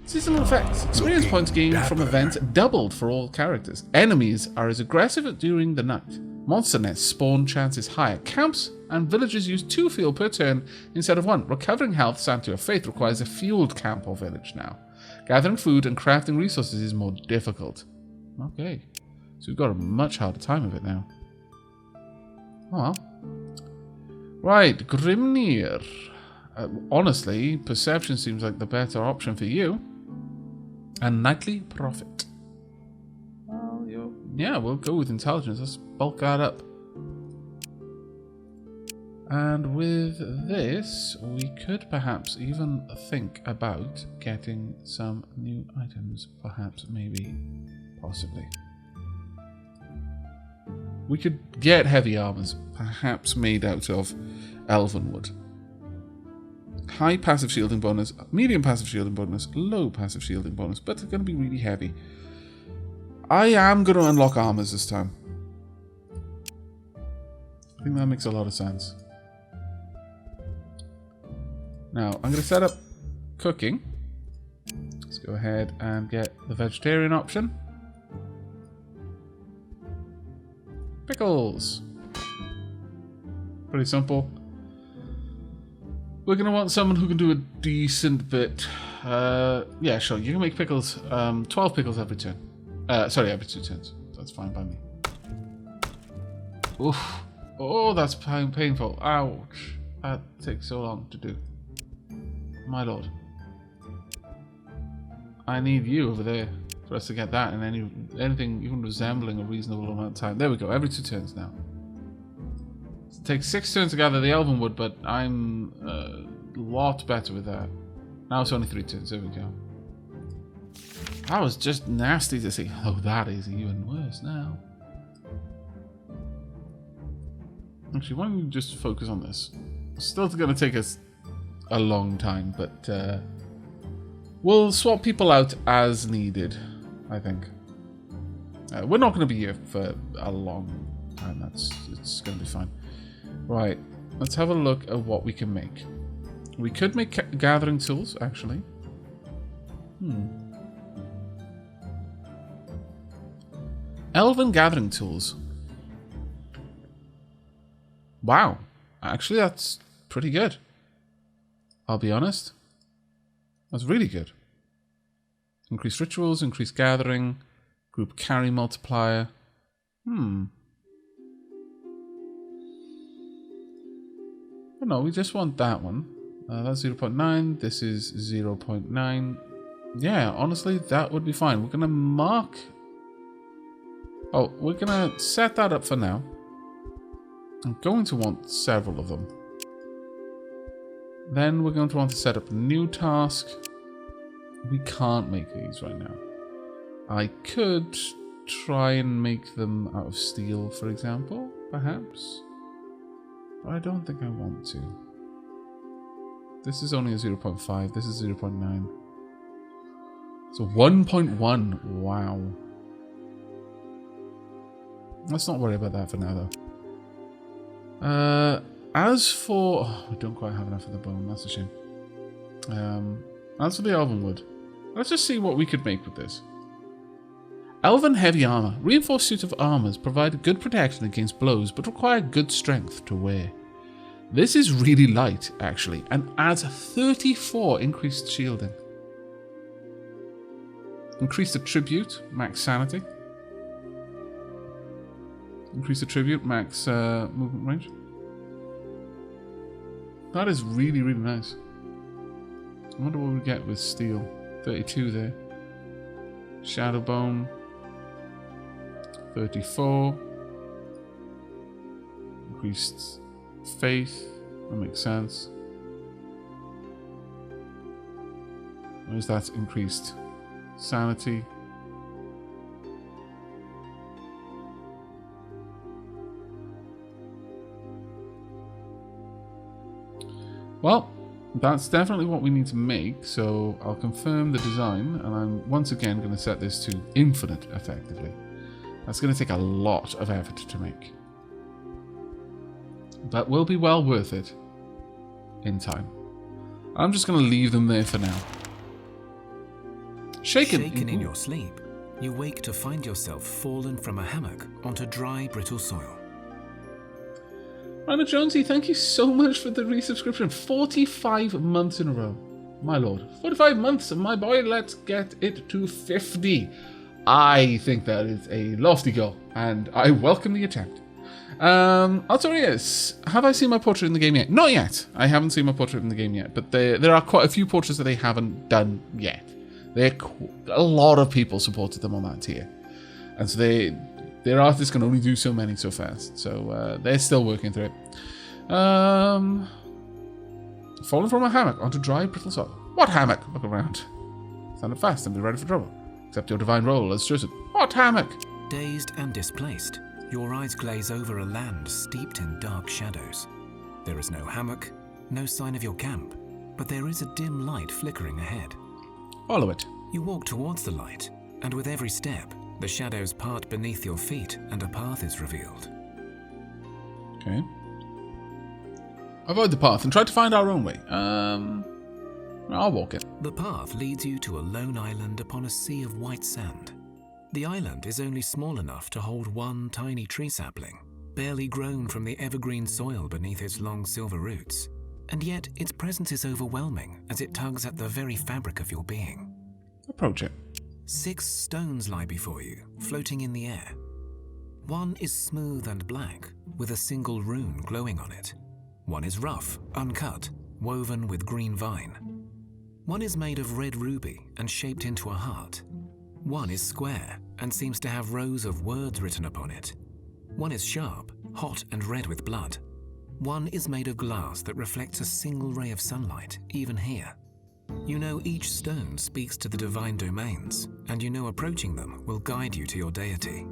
Seasonal effects. Experience points gained from events doubled for all characters. Enemies are as aggressive during the night. Monster nests spawn chances higher. Camps and villagers use 2 fuel per turn instead of 1. Recovering health, Sanctuary of Faith, requires a fueled camp or village now. Gathering food and crafting resources is more difficult. Okay. So we've got a much harder time of it now. Oh well. Right, Grimnir. Honestly, perception seems like the better option for you. And nightly profit. Well, yeah, we'll go with intelligence. Let's bulk that up. And with this, we could perhaps even think about getting some new items. Perhaps, maybe, possibly. We could get heavy armors, perhaps made out of elven wood. High passive shielding bonus, medium passive shielding bonus, low passive shielding bonus, but it's going to be really heavy. I am going to unlock armors this time. I think that makes a lot of sense. Now, I'm going to set up cooking. Let's go ahead and get the vegetarian option. Pickles. Pretty simple. We're going to want someone who can do a decent bit. Yeah, sure. You can make pickles. 12 pickles every turn. Sorry, every 2 turns. That's fine by me. Oof. Oh, that's painful. Ouch. That takes so long to do. My lord. I need you over there for us to get that in anything even resembling a reasonable amount of time. There we go. Every 2 turns now. It takes 6 turns to gather the elven wood, but I'm a lot better with that. Now it's only 3 turns. There we go. That was just nasty to see. Oh, that is even worse now. Actually, why don't we just focus on this? It's still going to take us a long time, but we'll swap people out as needed, I think. We're not going to be here for a long time. It's going to be fine. Right, let's have a look at what we can make. We could make gathering tools, actually. Elven gathering tools. Wow, actually that's pretty good. I'll be honest. That's really good. Increased rituals, increased gathering, group carry multiplier. Oh, no, we just want that one. That's 0.9. This is 0.9. Yeah, honestly, that would be fine. We're going to mark... Oh, we're going to set that up for now. I'm going to want several of them. Then we're going to want to set up a new task. We can't make these right now. I could try and make them out of steel, for example, perhaps. But I don't think I want to. This is only a 0.5. This is 0.9. So 1.1. Wow. Let's not worry about that for now, though. As for... Oh, we don't quite have enough of the bone. That's a shame. As for the elven wood, let's just see what we could make with this. Elven heavy armor. Reinforced suit of armors provide good protection against blows, but require good strength to wear. This is really light, actually, and adds 34 increased shielding. Increased attribute, max sanity. Increased attribute, max movement range. That is really, really nice. I wonder what we get with steel. 32 there. Shadowbone. 34. Increased faith. That makes sense. Where's that increased sanity? Well, that's definitely what we need to make, so I'll confirm the design, and I'm once again going to set this to infinite, effectively. That's going to take a lot of effort to make. But will be well worth it in time. I'm just going to leave them there for now. Shaken in your sleep, you wake to find yourself fallen from a hammock onto dry, brittle soil. Anna Jonesy, thank you so much for the resubscription. 45 months in a row. My lord. 45 months, my boy. Let's get it to 50. I think that is a lofty goal, and I welcome the attempt. Altorius, have I seen my portrait in the game yet? Not yet. I haven't seen my portrait in the game yet, but there are quite a few portraits that they haven't done yet. A lot of people supported them on that tier, and so their artists can only do so many so fast. So they're still working through it. Fallen from a hammock onto dry, brittle soil. What hammock? Look around. Stand up fast and be ready for trouble. Accept your divine role as chosen. What hammock? Dazed and displaced, your eyes glaze over a land steeped in dark shadows. There is no hammock, no sign of your camp, but there is a dim light flickering ahead. Follow it. You walk towards the light, and with every step, the shadows part beneath your feet and a path is revealed. Okay. Avoid the path and try to find our own way. I'll walk it. The path leads you to a lone island upon a sea of white sand. The island is only small enough to hold one tiny tree sapling, barely grown from the evergreen soil beneath its long silver roots. And yet its presence is overwhelming as it tugs at the very fabric of your being. Approach it. 6 stones lie before you, floating in the air. One is smooth and black, with a single rune glowing on it. One is rough, uncut, woven with green vine. One is made of red ruby and shaped into a heart. One is square and seems to have rows of words written upon it. One is sharp, hot and red with blood. One is made of glass that reflects a single ray of sunlight, even here. You know each stone speaks to the divine domains, and you know approaching them will guide you to your deity.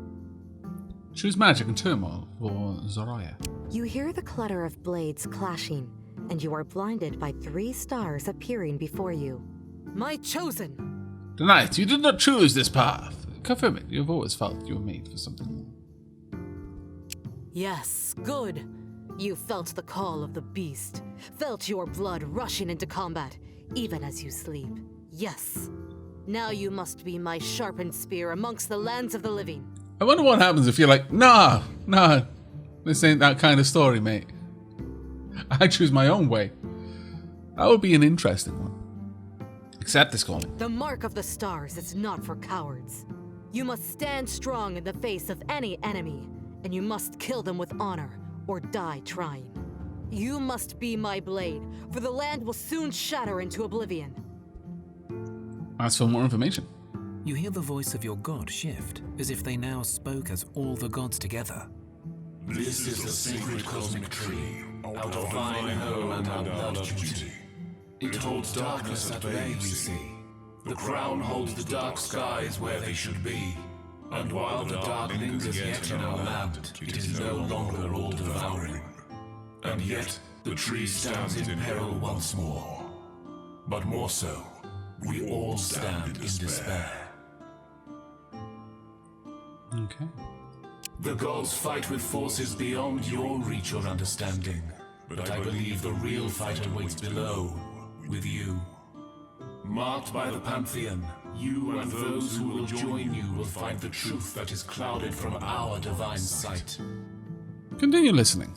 Choose magic and turmoil for Zoraya. You hear the clutter of blades clashing, and you are blinded by 3 stars appearing before you. My chosen! Tonight, you did not choose this path. Confirm it. You've always felt you were made for something more. Yes, good. You felt the call of the beast, felt your blood rushing into combat, even as you sleep. Yes. Now you must be my sharpened spear amongst the lands of the living. I wonder what happens if you're like, nah, this ain't that kind of story, mate. I choose my own way. That would be an interesting one. Accept this calling. The mark of the stars is not for cowards. You must stand strong in the face of any enemy, and you must kill them with honor, or die trying. You must be my blade, for the land will soon shatter into oblivion. Ask for more information. You hear the voice of your god shift, as if they now spoke as all the gods together. This is the sacred cosmic tree, our divine home and our blood duty. It holds darkness at bay, we see. The crown holds the dark skies where they should be. And while the dark lingers yet in our land, it is no longer all-devouring. And yet, the tree stands in peril once more. But more so, we all stand in despair. Okay. The gods fight with forces beyond your reach or understanding. But I believe the real fight awaits below, with you. Marked by the Pantheon, you and those who will join you will find the truth that is clouded from our divine sight. Continue listening.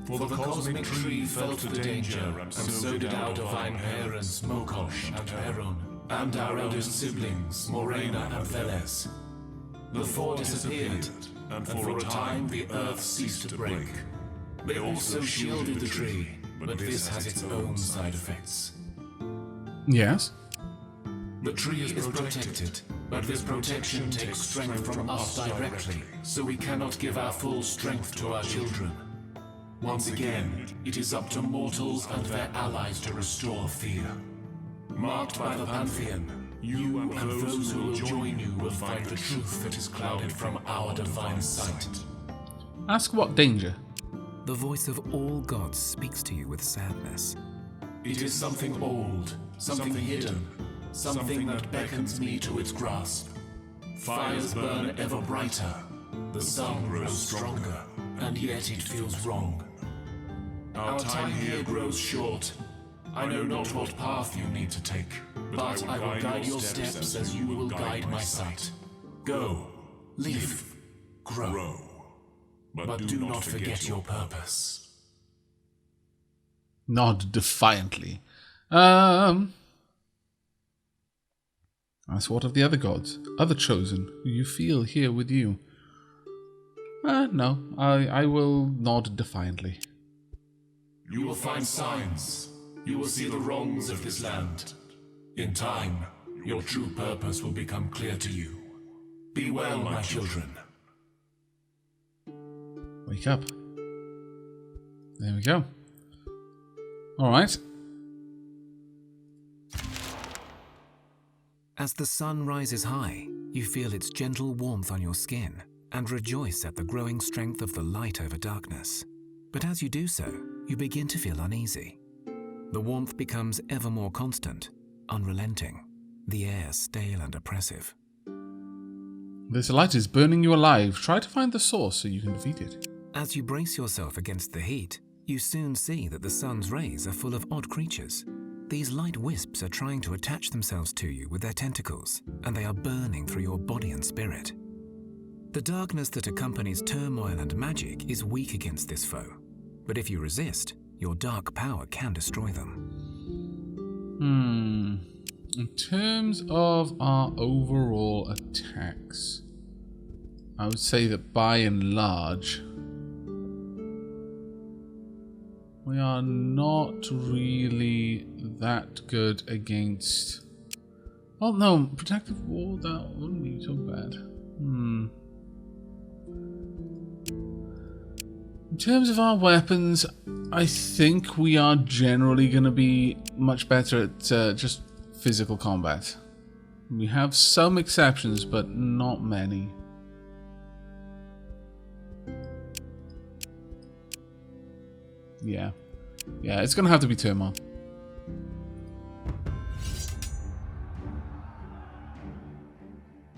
For the cosmic tree felt the danger, and so did our divine parents, Mokosh and Heron, and our eldest siblings, Morena and Veles. The 4 disappeared, and for a time the earth ceased to break. They also shielded the tree, but this has its own side effects. Yes? The tree is protected, but this protection takes strength from us directly, so we cannot give our full strength to our children. Once again, it is up to mortals and their allies to restore Thea. Marked by the Pantheon, you and those who will join you will find the truth that is clouded from our divine sight. Ask what danger. The voice of all gods speaks to you with sadness. It is something old, something hidden, something that beckons me to its grasp. Fires burn ever brighter, the sun grows stronger, and yet it feels wrong. Our time here grows short. I know not what path you need to take, but I will guide your steps as you will guide my sight. Go, live, grow, but do not forget your purpose. Nod defiantly. As what of the other gods, other chosen, who you feel here with you? No, I will nod defiantly. You will find signs. You will see the wrongs of this land. In time, your true purpose will become clear to you. Be well, my children. Wake up. There we go. Alright. As the sun rises high, you feel its gentle warmth on your skin and rejoice at the growing strength of the light over darkness. But as you do so, you begin to feel uneasy. The warmth becomes ever more constant, unrelenting, the air stale and oppressive. This light is burning you alive. Try to find the source so you can defeat it. As you brace yourself against the heat, you soon see that the sun's rays are full of odd creatures. These light wisps are trying to attach themselves to you with their tentacles, and they are burning through your body and spirit. The darkness that accompanies turmoil and magic is weak against this foe, but if you resist, your dark power can destroy them. In terms of our overall attacks, I would say that by and large, we are not really that good against... Well, no, protective wall, that wouldn't be so bad. In terms of our weapons, I think we are generally going to be much better at just physical combat. We have some exceptions, but not many. Yeah, it's going to have to be Turmoil.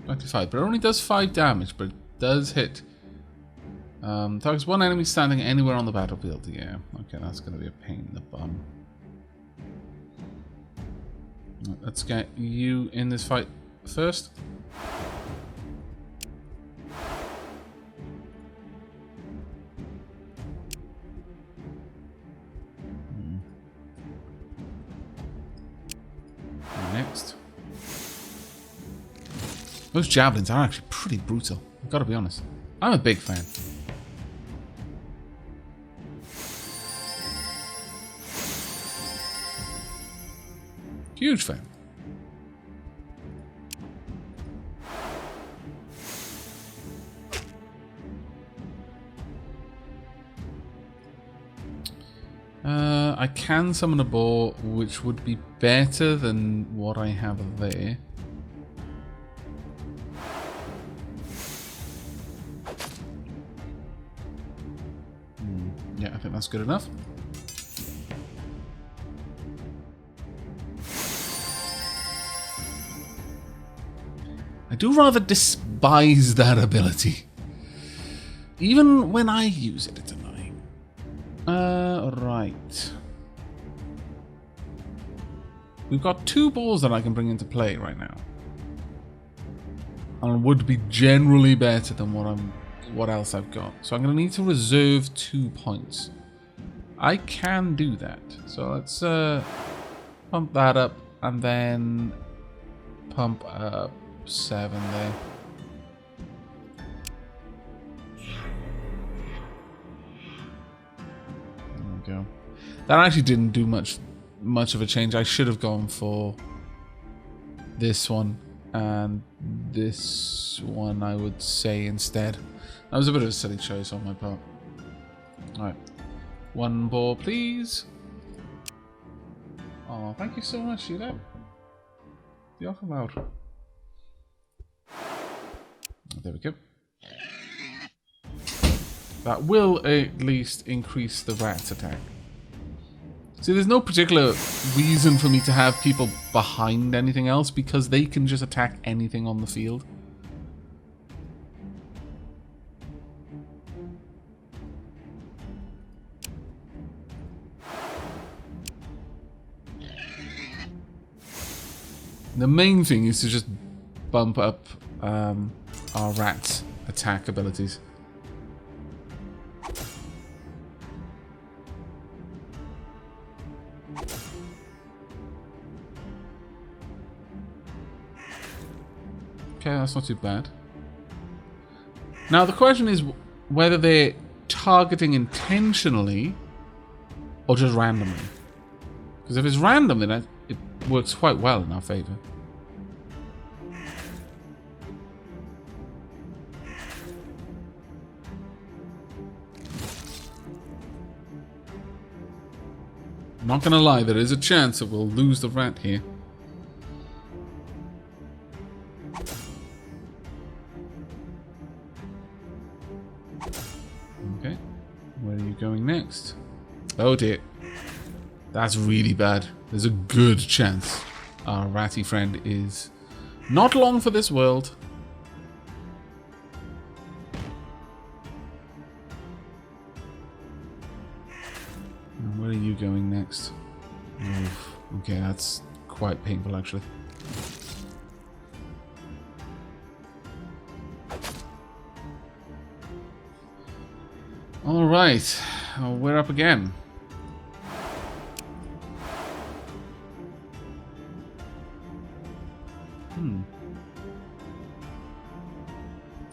But it only does 5 damage, but it does hit. Targets one enemy standing anywhere on the battlefield. Yeah, okay, that's going to be a pain in the bum. Let's get you in this fight first. Next. Those javelins are actually pretty brutal, I've got to be honest. I'm a big fan. Huge fan. I can summon a boar, which would be better than what I have there. Yeah, I think that's good enough. I do rather despise that ability. Even when I use it, it's annoying. Right. We've got 2 balls that I can bring into play right now. And would be generally better than what else I've got. So I'm going to need to reserve 2 points. I can do that. So let's pump that up and then pump up 7 there. There we go. That actually didn't do much of a change. I should have gone for this one and this one, I would say, instead. That was a bit of a silly choice on my part. Alright. 1 ball, please. Oh, thank you so much, Sheila. The offer loud. There we go. That will at least increase the rat's attack. See, there's no particular reason for me to have people behind anything else because they can just attack anything on the field. The main thing is to just bump up our rat attack abilities. Okay, that's not too bad. Now the question is whether they're targeting intentionally or just randomly. Because if it's random, then it works quite well in our favor. I'm not gonna lie, there is a chance that we'll lose the rat here. Okay, where are you going next? Oh dear. That's really bad. There's a good chance our ratty friend is not long for this world. Where are you going next? Oof. Okay, that's quite painful actually. Alright, we're up again.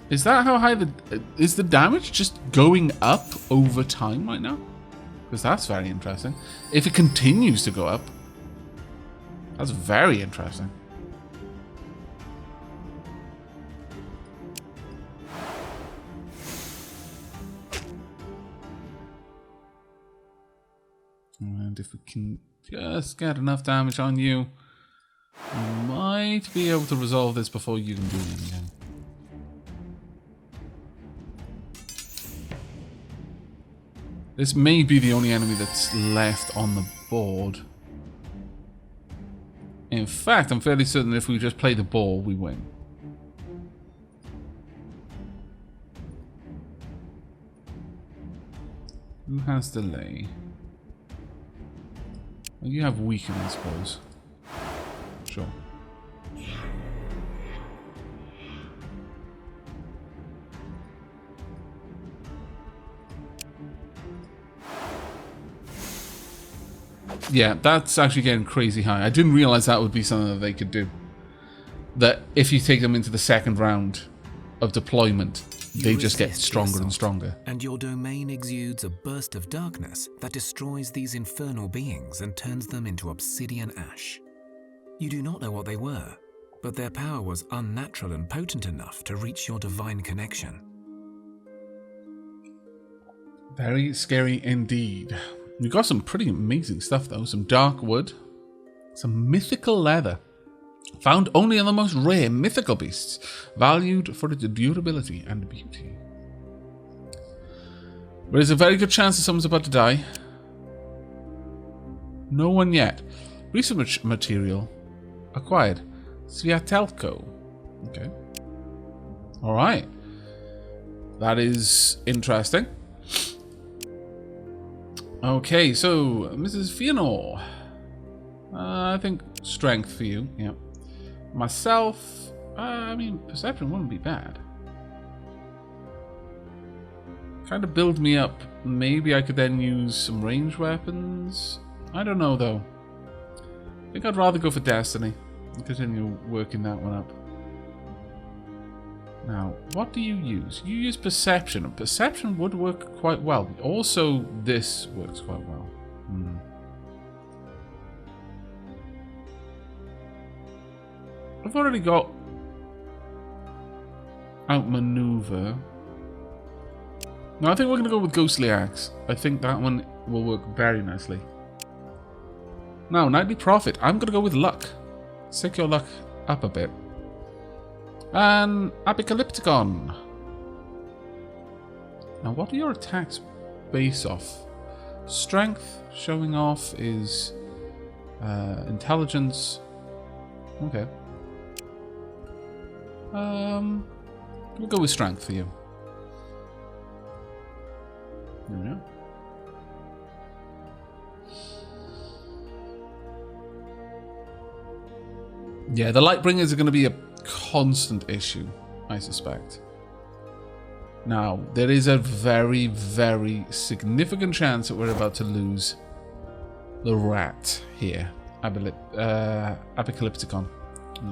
Is that how high is the damage just going up over time right now? Because that's very interesting. If it continues to go up, that's very interesting. And if we can just get enough damage on you, we might be able to resolve this before you can do anything. This may be the only enemy that's left on the board. In fact, I'm fairly certain that if we just play the ball, we win. Who has delay? Well, you have weaken, I suppose. Sure. Yeah, that's actually getting crazy high. I didn't realize that would be something that they could do. That if you take them into the second round of deployment, they just get stronger and stronger. And your domain exudes a burst of darkness that destroys these infernal beings and turns them into obsidian ash. You do not know what they were, but their power was unnatural and potent enough to reach your divine connection. Very scary indeed. We got some pretty amazing stuff though. Some dark wood, some mythical leather, found only in the most rare mythical beasts, valued for its durability and beauty. There is a very good chance that someone's about to die. No one yet. Research material acquired. Sviatelko. Okay. Alright. That is interesting. Okay, so Mrs. Fianor. I think strength for you, yeah. Myself, I mean, perception wouldn't be bad. Kind of build me up. Maybe I could then use some ranged weapons. I don't know though. I think I'd rather go for destiny and continue working that one up. Now, what do you use? You use perception, and perception would work quite well. Also, this works quite well. I've already got outmaneuver. No, I think we're going to go with Ghostly Axe. I think that one will work very nicely. Now, Nightly Prophet. I'm going to go with Luck. Stick your luck up a bit. And Apocalypticon. Now, what are your attacks based off? Strength showing off is intelligence. Okay. We'll go with strength for you. There we go. Yeah, the Lightbringers are going to be a constant issue, I suspect. Now, there is a very, very significant chance that we're about to lose the rat here, Apocalypticon.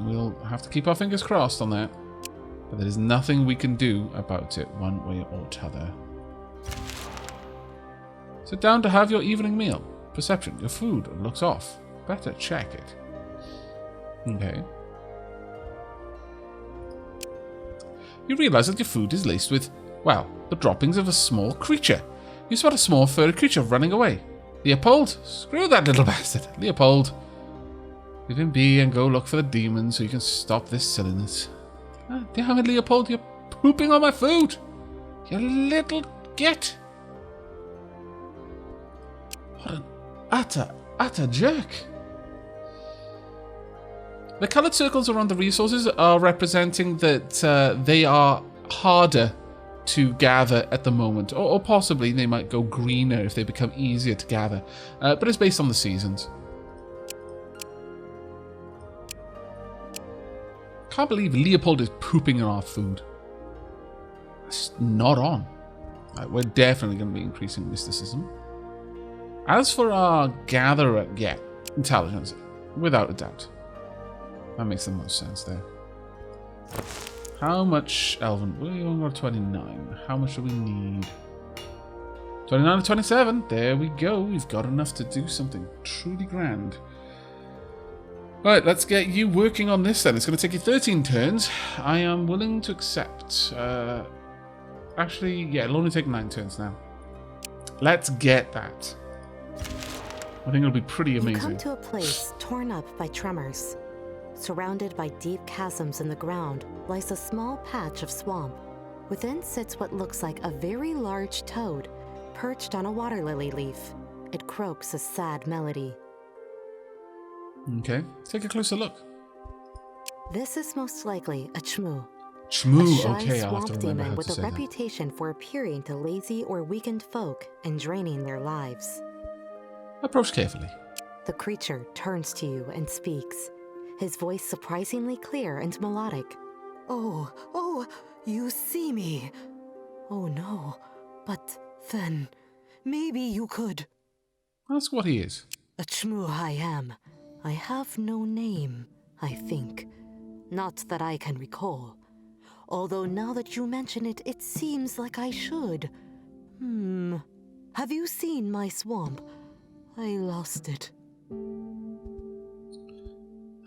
We'll have to keep our fingers crossed on that, but there is nothing we can do about it one way or t'other. Sit down to have your evening meal. Perception, your food looks off. Better check it. Okay. You realize that your food is laced with, well, the droppings of a small creature. You spot a small furry creature running away. Leopold? Screw that little bastard. Leopold. Leave him be and go look for the demon so you can stop this silliness. Ah, damn it, Leopold, you're pooping on my food. You little git. What an utter jerk. The coloured circles around the resources are representing that they are harder to gather at the moment. Or possibly they might go greener if they become easier to gather. But it's based on the seasons. Can't believe Leopold is pooping on our food. It's not on. We're definitely going to be increasing mysticism. As for our gatherer, yeah, intelligence, without a doubt. That makes the most sense there. How much Elven? We only got 29. How much do we need? 29 to 27. There we go. We've got enough to do something truly grand. Right, let's get you working on this then. It's going to take you 13 turns. I am willing to accept. Actually, yeah, it'll only take 9 turns now. Let's get that. I think it'll be pretty amazing. You come to a place torn up by tremors. Surrounded by deep chasms in the ground lies a small patch of swamp. Within sits what looks like a very large toad, perched on a water lily leaf. It croaks a sad melody. Okay, take a closer look. This is most likely a chmu. Chmu, a shy okay, I'll have swamp to remember demon how with to a say that. reputation for appearing to lazy or weakened folk and draining their lives. Approach carefully. The creature turns to you and speaks, his voice surprisingly clear and melodic. Oh, you see me. Oh no, but then maybe you could. Ask what he is. A chmu I am. I have no name, I think. Not that I can recall. Although now that you mention it, it seems like I should. Have you seen my swamp? I lost it.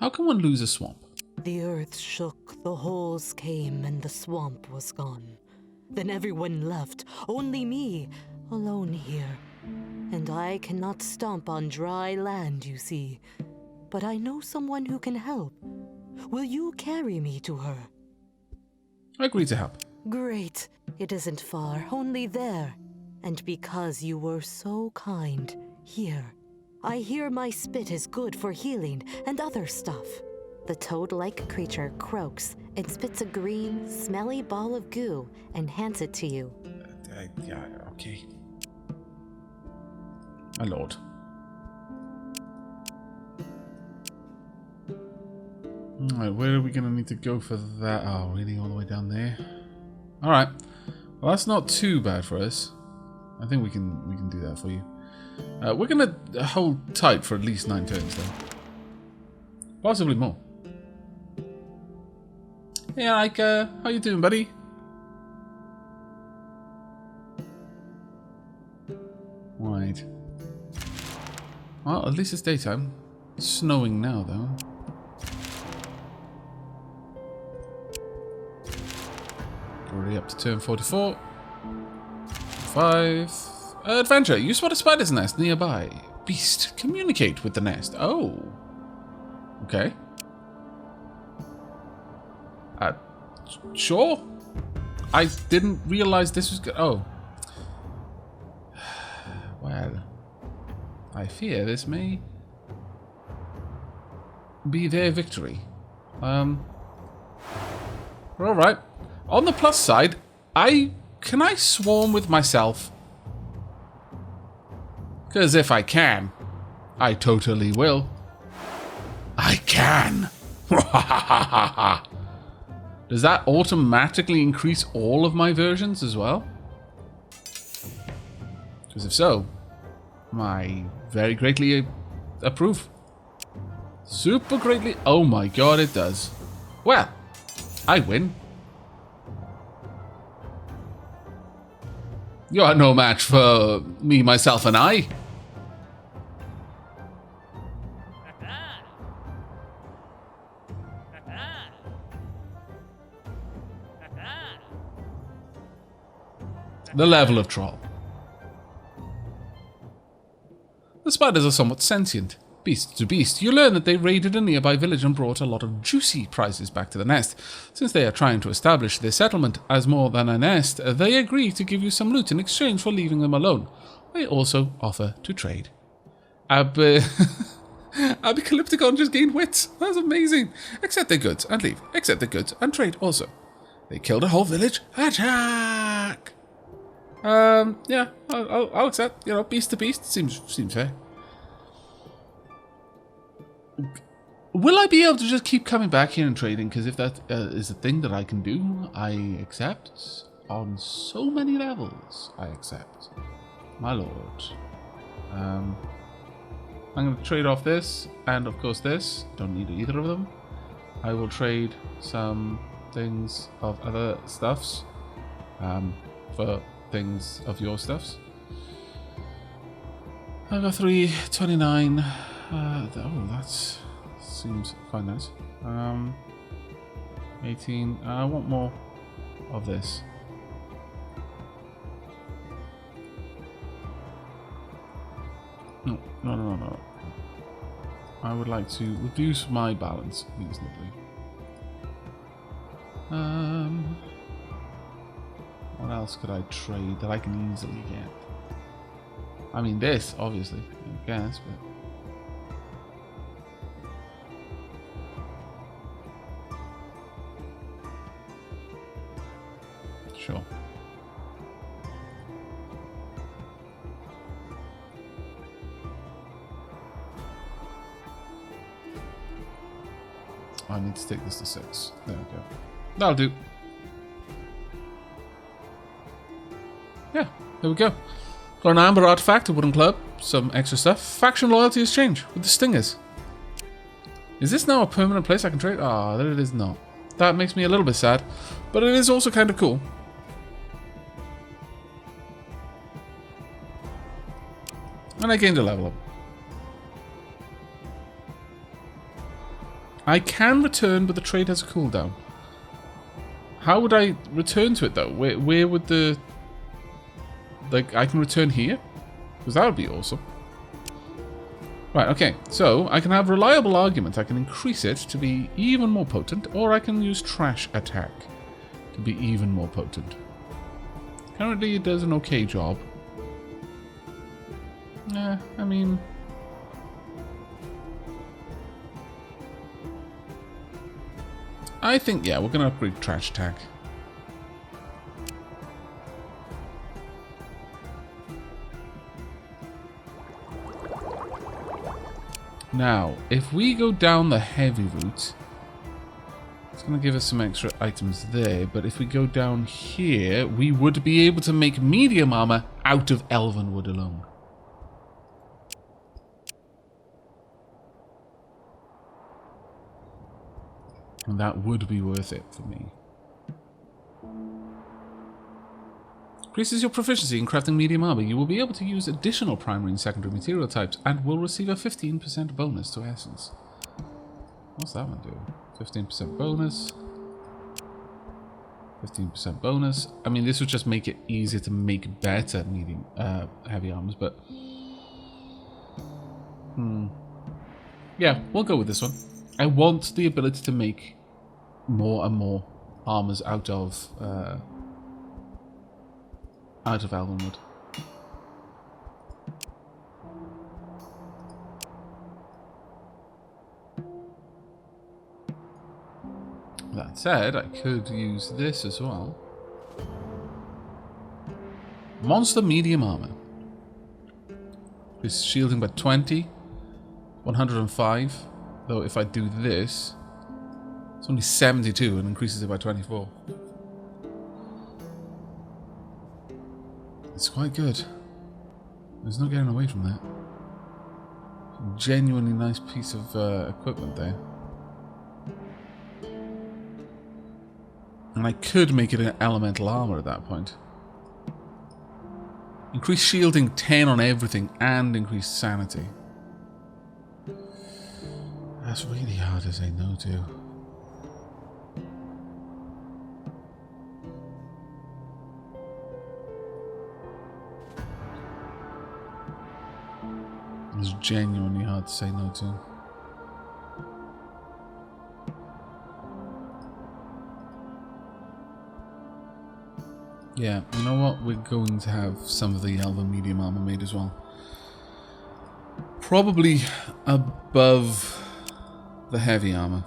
How can one lose a swamp? The earth shook, the holes came, and the swamp was gone. Then everyone left, only me, alone here. And I cannot stomp on dry land, you see. But I know someone who can help. Will you carry me to her? I agree to help. Great. It isn't far, only there. And because you were so kind, here. I hear my spit is good for healing and other stuff. The toad-like creature croaks and spits a green, smelly ball of goo and hands it to you. Yeah, okay. My lord. Alright, where are we going to need to go for that? Oh, really? All the way down there? Alright. Well, that's not too bad for us. I think we can do that for you. We're going to hold tight for at least 9 turns, though. Possibly more. Hey, Ike, how you doing, buddy? Right. Well, at least it's daytime. It's snowing now, though. Already up to turn 44. 5. Adventure. You spot a spider's nest nearby. Beast. Communicate with the nest. Oh. Okay. Sure. I didn't realize this was good. Oh. Well. I fear this may be their victory. Alright. On the plus side, can I swarm with myself? Because if I can, I totally will. I can. Does that automatically increase all of my versions as well? Because if so, I very greatly approve. Super greatly. Oh my god, it does. Well, I win. You are no match for me, myself, and I. The level of troll. The spiders are somewhat sentient. Beast to beast, you learn that they raided a nearby village and brought a lot of juicy prizes back to the nest. Since they are trying to establish their settlement as more than a nest, they agree to give you some loot in exchange for leaving them alone. They also offer to trade. Abicalypticon just gained wits. That's amazing. Accept their goods and leave. Accept their goods and trade also. They killed a whole village. Attack! Yeah, I'll accept. You know, beast to beast seems fair. Will I be able to just keep coming back here and trading? Because if that is a thing that I can do, I accept. On so many levels, I accept. My lord. I'm going to trade off this, and of course this. Don't need either of them. I will trade some things of other stuffs for things of your stuffs. I got 329. Oh, that seems quite nice. 18. I want more of this. No. I would like to reduce my balance reasonably. What else could I trade that I can easily get? I mean, this, obviously, I guess, but... Sure. I need to take this to 6. There we go. That'll do. Yeah, there we go. Got an amber artifact, a wooden club, some extra stuff. Faction loyalty has changed with the stingers. Is this now a permanent place I can trade? Ah, there it is not. That makes me a little bit sad, but it is also kind of cool. And I gained a level up. I can return, but the trade has a cooldown. How would I return to it though? Where would the... Like, I can return here? Because that would be awesome. Right, okay. So, I can have reliable argument. I can increase it to be even more potent, or I can use trash attack to be even more potent. Currently, it does an okay job. I mean... I think, yeah, we're going to upgrade trash attack. Now, if we go down the heavy route, it's going to give us some extra items there, but if we go down here, we would be able to make medium armor out of elven wood alone. And that would be worth it for me. Increases your proficiency in crafting medium armor. You will be able to use additional primary and secondary material types and will receive a 15% bonus to essence. What's that one do? 15% bonus. 15% bonus. I mean, this would just make it easier to make better medium heavy armors, but... Yeah, we'll go with this one. I want the ability to make more and more armors out of elven wood. That said, I could use this as well. Monster medium armor. Is shielding by 20, 105. Though if I do this, It's only 72 and increases it by 24. It's quite good. There's no getting away from that. Genuinely nice piece of equipment there. And I could make it an elemental armor at that point. Increase shielding 10 on everything and increase sanity. That's really hard to say no to. It's genuinely hard to say no to. Yeah, you know what? We're going to have some of the Elven medium armor made as well. Probably above the heavy armor.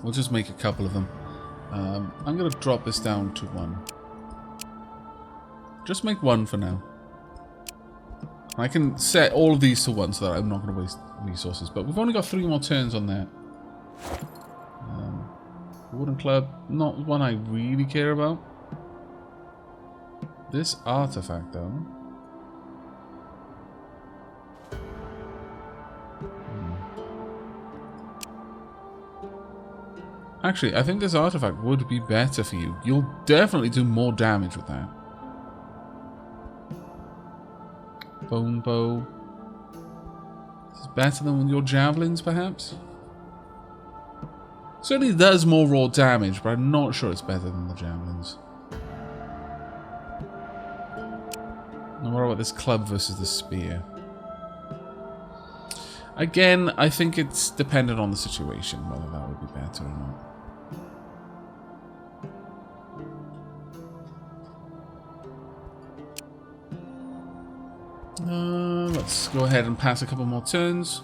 We'll just make a couple of them. I'm going to drop this down to 1. Just make 1 for now. I can set all of these to 1 so that I'm not going to waste resources. But we've only got 3 more turns on that. Wooden club, not one I really care about. This artifact, though. Actually, I think this artifact would be better for you. You'll definitely do more damage with that. Bone bow. This is better than your javelins, perhaps? Certainly does more raw damage, but I'm not sure it's better than the javelins. And what about this club versus the spear? Again, I think it's dependent on the situation, whether that would be better or not. Let's go ahead and pass a couple more turns.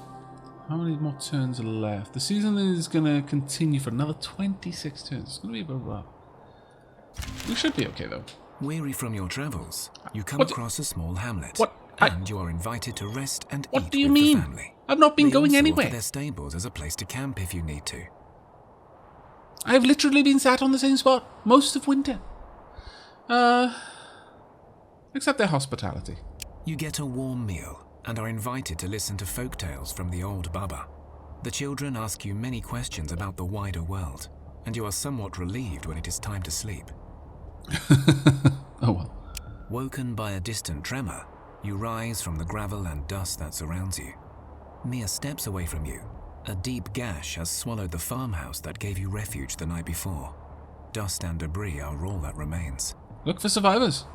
How many more turns are left? The season is going to continue for another 26 turns. It's going to be a bit rough. We should be okay, though. Weary from your travels, you come across a small hamlet. And you are invited to rest and eat with the family. I've not been going also anywhere. offer their stables as a place to camp if you need to. I've literally been sat on the same spot most of winter. Except their hospitality. You get a warm meal and are invited to listen to folk tales from the old Baba. The children ask you many questions about the wider world, and you are somewhat relieved when it is time to sleep. Oh well. Woken by a distant tremor, you rise from the gravel and dust that surrounds you. Mere steps away from you, a deep gash has swallowed the farmhouse that gave you refuge the night before. Dust and debris are all that remains. Look for survivors.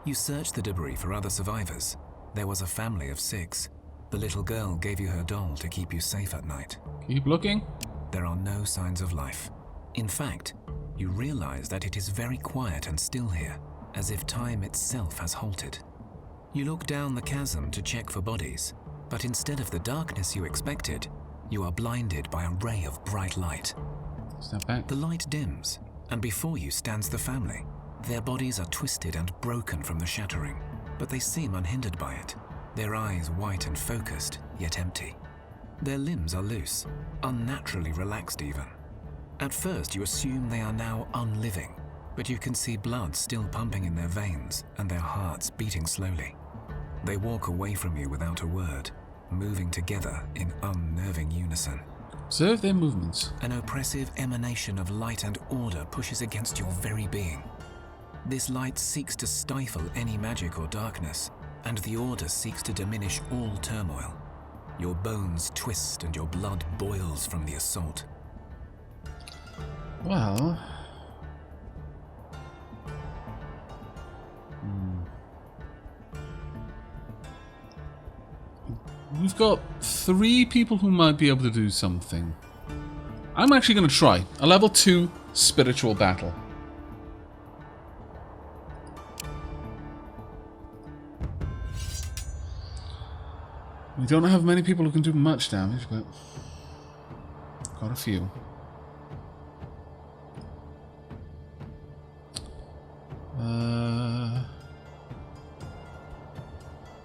You search the debris for other survivors. There was a family of 6. The little girl gave you her doll to keep you safe at night. Keep looking. There are no signs of life. In fact, you realize that it is very quiet and still here, as if time itself has halted. You look down the chasm to check for bodies, but instead of the darkness you expected, you are blinded by a ray of bright light. Step back. The light dims, and before you stands the family. Their bodies are twisted and broken from the shattering, but they seem unhindered by it, their eyes white and focused, yet empty. Their limbs are loose, unnaturally relaxed even. At first you assume they are now unliving, but you can see blood still pumping in their veins and their hearts beating slowly. They walk away from you without a word, moving together in unnerving unison. Observe their movements. An oppressive emanation of light and order pushes against your very being. This light seeks to stifle any magic or darkness, and the order seeks to diminish all turmoil. Your bones twist and your blood boils from the assault. Well... We've got 3 people who might be able to do something. I'm actually going to try a level 2 spiritual battle. We don't have many people who can do much damage, but got a few.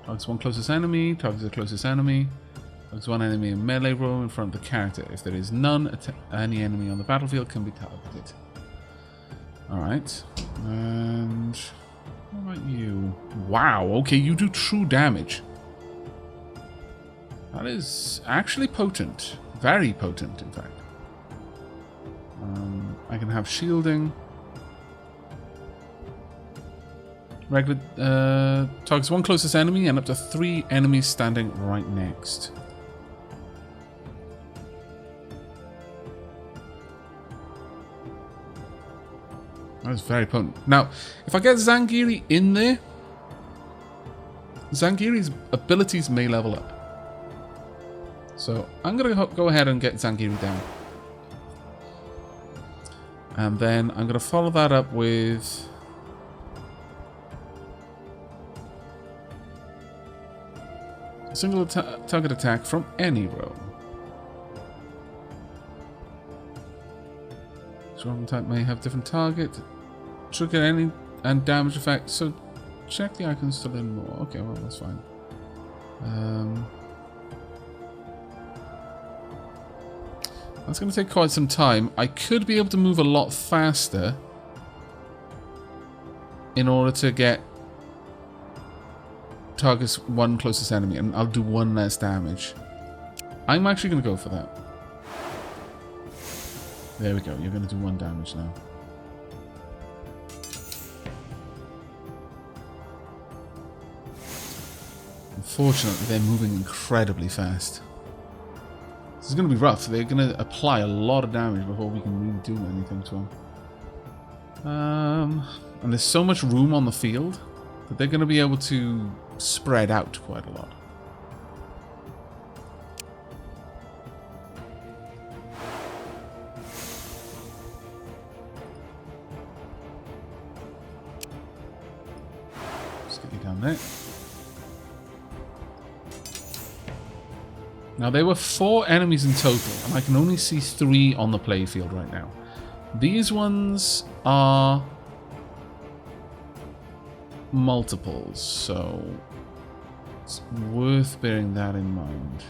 Targets one closest enemy, targets the closest enemy. There's one enemy in melee row in front of the character. If there is none, any enemy on the battlefield can be targeted. Alright. And what about you? Wow, okay, you do true damage. That is actually potent. Very potent, in fact. I can have shielding. Regular targets one closest enemy and up to 3 enemies standing right next. That was very potent. Now, if I get Zangiri in there, Zangiri's abilities may level up. So I'm going to go ahead and get Zangiri down. And then I'm going to follow that up with... a single target attack from any row. Strong type may have different target. Trigger any and damage effect. So check the icons to learn more. Okay, well that's fine. That's going to take quite some time. I could be able to move a lot faster in order to get targets one closest enemy, and I'll do 1 less damage. I'm actually going to go for that. There we go. You're going to do 1 damage now. Unfortunately, they're moving incredibly fast. This is going to be rough. They're going to apply a lot of damage before we can really do anything to them. And there's so much room on the field that they're going to be able to spread out quite a lot. Just get you down there. Now, there were 4 enemies in total, and I can only see 3 on the playfield right now. These ones are multiples, so it's worth bearing that in mind.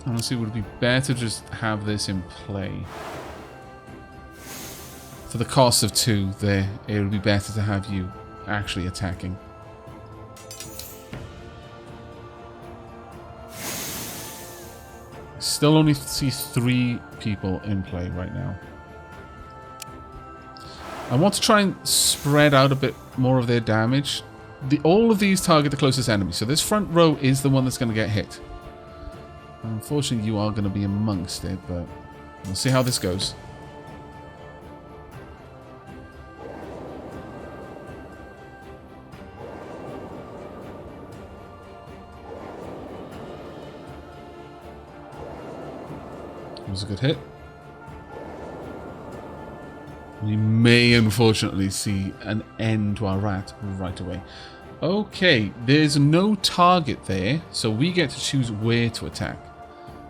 Honestly, would it be better to just have this in play? For the cost of 2 there, it would be better to have you actually attacking. Still only see 3 people in play right now. I want to try and spread out a bit more of their damage. All of these target the closest enemy, so this front row is the one that's going to get hit. Unfortunately, you are going to be amongst it, but we'll see how this goes. It was a good hit. We may unfortunately see an end to our rat right away. Okay, there's no target there, so we get to choose where to attack.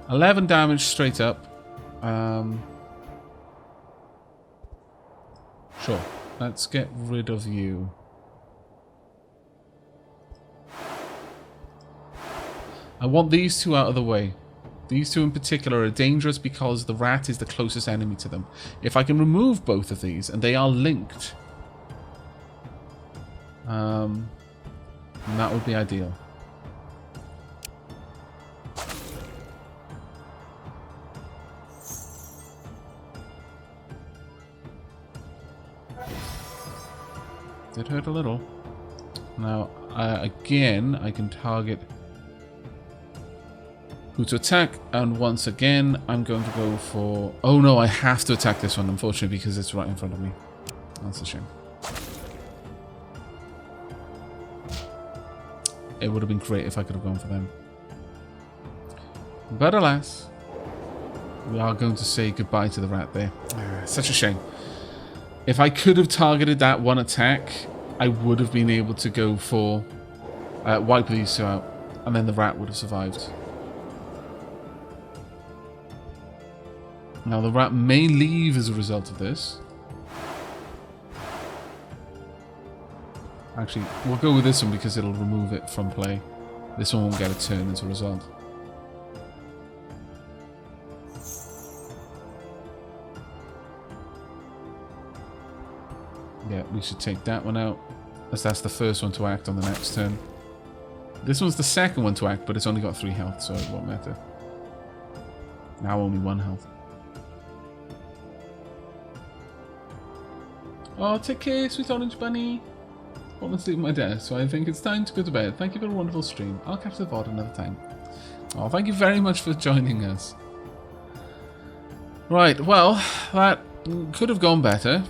11 damage straight up. Sure, let's get rid of you. I want these 2 out of the way. These 2 in particular are dangerous because the rat is the closest enemy to them. If I can remove both of these, and they are linked, that would be ideal. Did hurt a little. Now, again, I can target who to attack, and once again I'm going to go for... oh no, I have to attack this one, unfortunately, because it's right in front of me. That's a shame. It would have been great if I could have gone for them. But alas, we are going to say goodbye to the rat there. Such a shame. If I could have targeted that one attack, I would have been able to go for... wipe these 2 out, and then the rat would have survived. Now the rat may leave as a result of this. Actually, we'll go with this one because it'll remove it from play. This one won't get a turn as a result. Yeah, we should take that one out, as that's the first one to act on the next turn. This one's the second one to act, but it's only got 3 health, so it won't matter. Now only 1 health. Oh, take care, sweet orange bunny. Fallen asleep at my desk, so I think it's time to go to bed. Thank you for a wonderful stream. I'll catch the VOD another time. Oh, thank you very much for joining us. Right, well, that could have gone better.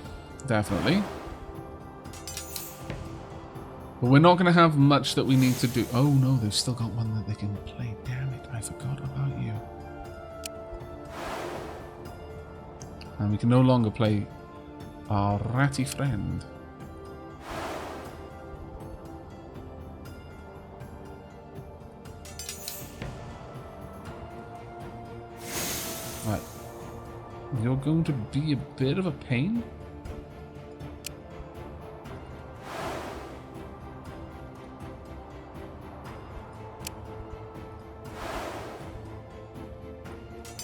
Definitely. But we're not going to have much that we need to do. Oh no, they've still got one that they can play. Damn it, I forgot about you. And we can no longer play our ratty friend. Right. You're going to be a bit of a pain?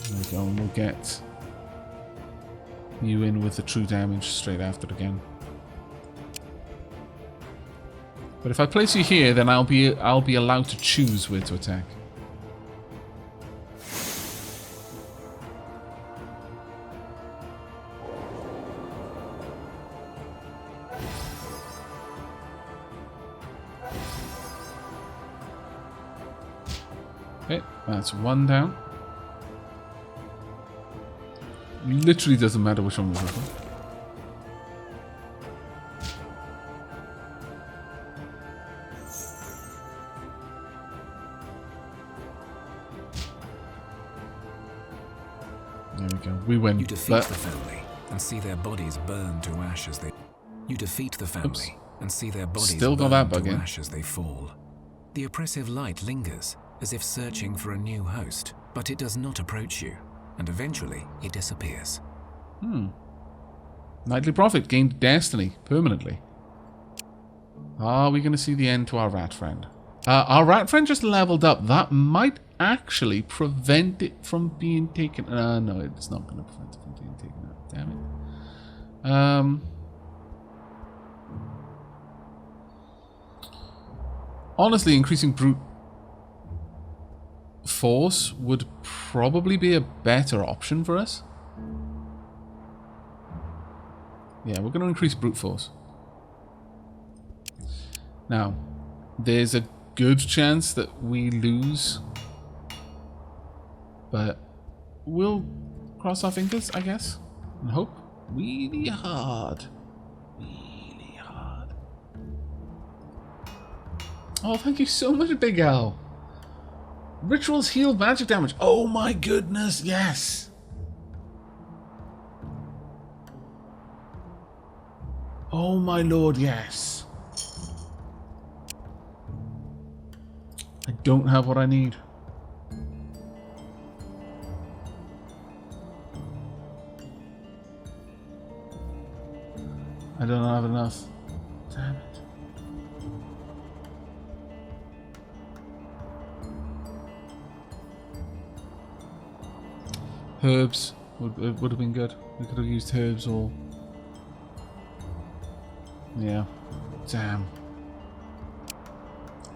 There we go, and we'll get you in with the true damage straight after again. But if I place you here, then I'll be allowed to choose where to attack. Okay, that's 1 down. Literally doesn't matter which one we're looking. There we go. We win. You defeat the family and see their bodies burn to ash as they. You defeat the family and see their bodies Still got that burn bug to in. ash as they fall. The oppressive light lingers, as if searching for a new host, but it does not approach you, and eventually it disappears. Nightly Prophet gained destiny permanently. Are we going to see the end to our rat friend? Our rat friend just leveled up. That might actually prevent it from being taken. No, it's not going to prevent it from being taken out. Damn it. Honestly, increasing brute force would probably be a better option for us. Yeah, we're going to increase brute force. Now, there's a good chance that we lose, but we'll cross our fingers, I guess, and hope really hard. Really hard. Oh, thank you so much, Big Al. Rituals heal magic damage. Oh my goodness, yes. Oh my lord, yes. I don't have what I need. I don't have enough. Damn it. Herbs would have been good. We could have used herbs or... Yeah. Damn.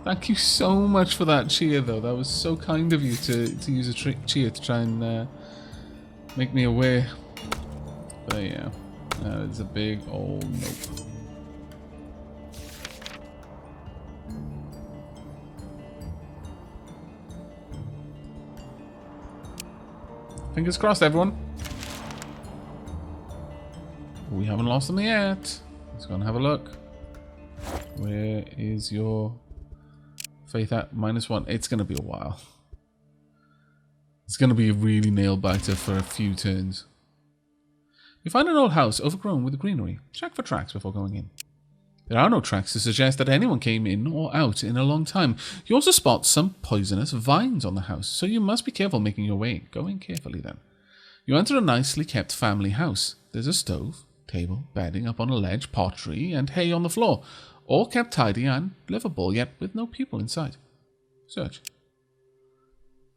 Thank you so much for that cheer, though. That was so kind of you to use a cheer to try and make me aware. But yeah, that is a big old nope. Fingers crossed, everyone. We haven't lost them yet. Let's go and have a look. Where is your faith at? -1. It's going to be a while. It's going to be a really nail-biter for a few turns. You find an old house overgrown with greenery. Check for tracks before going in. There are no tracks to suggest that anyone came in or out in a long time. You also spot some poisonous vines on the house, so you must be careful making your way. Go in carefully then. You enter a nicely kept family house. There's a stove, table, bedding up on a ledge, pottery, and hay on the floor. All kept tidy and livable, yet with no people in sight. Search.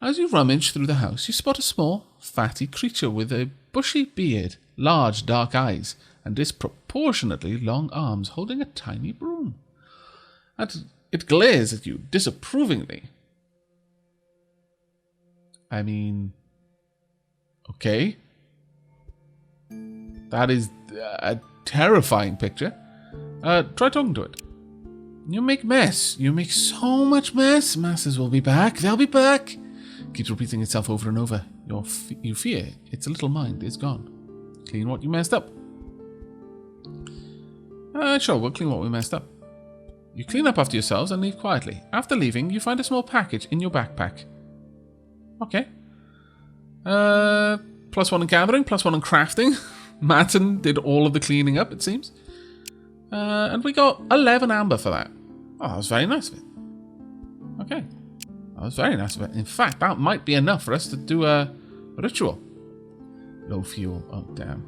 As you rummage through the house, you spot a small, fatty creature with a bushy beard, large dark eyes, and disproportionately long arms holding a tiny broom. It glares at you disapprovingly. I mean, okay. That is a terrifying picture. Try talking to it. You make mess. You make so much mess. Masters will be back. They'll be back. Keeps repeating itself over and over. You fear its little mind is gone. Clean what you messed up. Sure, we'll clean what we messed up. You clean up after yourselves and leave quietly. After leaving, you find a small package in your backpack. Okay. +1 in gathering, +1 in crafting. Matten did all of the cleaning up, it seems. And we got 11 amber for that. Oh, that was very nice of it. Okay. That was very nice of it. In fact, that might be enough for us to do a ritual. Low fuel. Oh, damn.